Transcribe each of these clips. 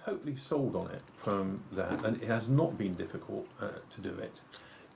totally sold on it from that, and it has not been difficult to do it.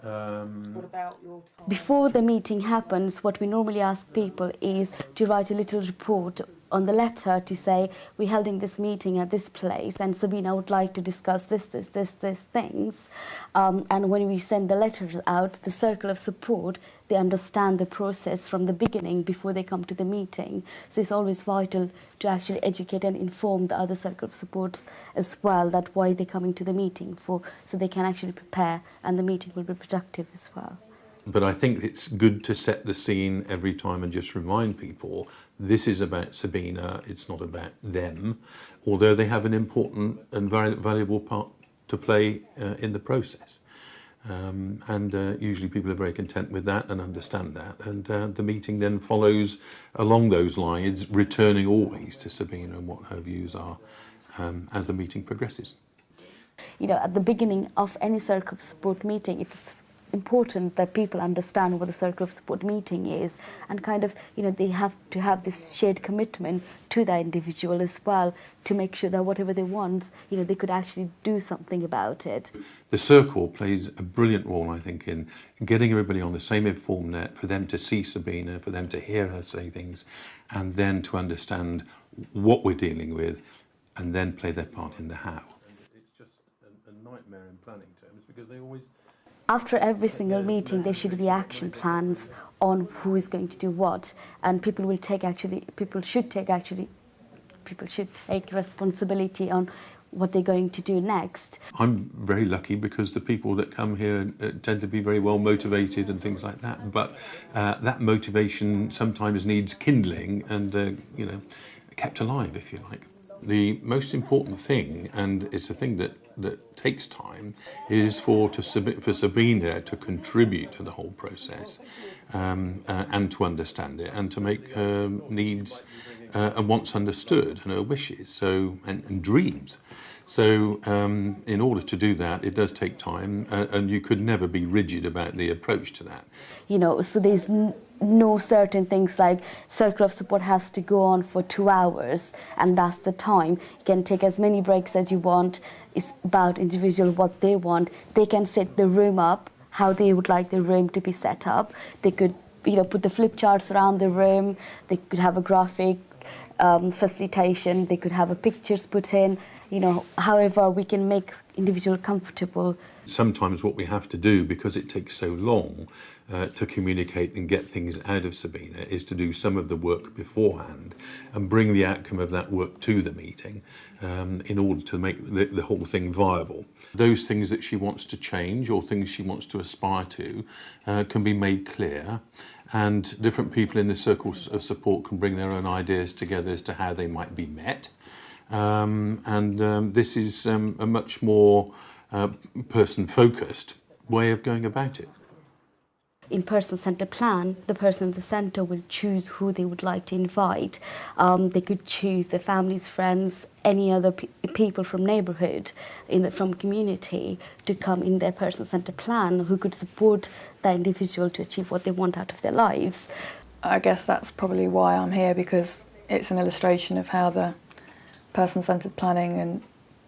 What about your time? Before the meeting happens, what we normally ask people is to write a little report on the letter to say, we're holding this meeting at this place and Sabina would like to discuss this things. And when we send the letters out, the circle of support, they understand the process from the beginning before they come to the meeting. So it's always vital to actually educate and inform the other circle of supports as well, that why they're coming to the meeting for, so they can actually prepare and the meeting will be productive as well. But I think it's good to set the scene every time and just remind people this is about Sabina, it's not about them, although they have an important and very valuable part to play in the process. Usually people are very content with that and understand that, and the meeting then follows along those lines, returning always to Sabina and what her views are as the meeting progresses. You know, at the beginning of any circle of support meeting, it's important that people understand what the circle of support meeting is, and kind of, you know, they have to have this shared commitment to that individual as well, to make sure that whatever they want, you know, they could actually do something about it. The circle plays a brilliant role, I think, in getting everybody on the same informed net, for them to see Sabina, for them to hear her say things, and then to understand what we're dealing with, and then play their part in the how. It's just a nightmare in planning terms, because they always... After every single meeting, there should be action plans on who is going to do what, and people should take responsibility on what they're going to do next. I'm very lucky because the people that come here tend to be very well motivated and things like that, but that motivation sometimes needs kindling and you know, kept alive, if you like. The most important thing, and it's a thing that takes time, is for Sabina to contribute to the whole process and to understand it and to make her needs and wants understood, and her wishes and dreams. So in order to do that, it does take time, and you could never be rigid about the approach to that. You know, so there's no certain things like circle of support has to go on for 2 hours and that's the time. You can take as many breaks as you want. It's about individual what they want. They can set the room up how they would like the room to be set up. They could, you know, put the flip charts around the room. They could have a graphic facilitation. They could have a pictures put in. You know, however we can make individual comfortable. Sometimes what we have to do, because it takes so long to communicate and get things out of Sabina, is to do some of the work beforehand and bring the outcome of that work to the meeting in order to make the whole thing viable. Those things that she wants to change or things she wants to aspire to can be made clear, and different people in the circles of support can bring their own ideas together as to how they might be met. This is a much more person-focused way of going about it. In person-centered plan, the person at the centre will choose who they would like to invite. They could choose their families, friends, any other people from neighbourhood, from community, to come in their person-centered plan, who could support that individual to achieve what they want out of their lives. I guess that's probably why I'm here, because it's an illustration of how the person-centred planning and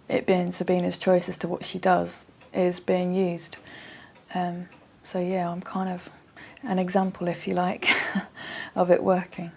it being Sabina's choice as to what she does is being used. So yeah, I'm kind of an example, if you like, of it working.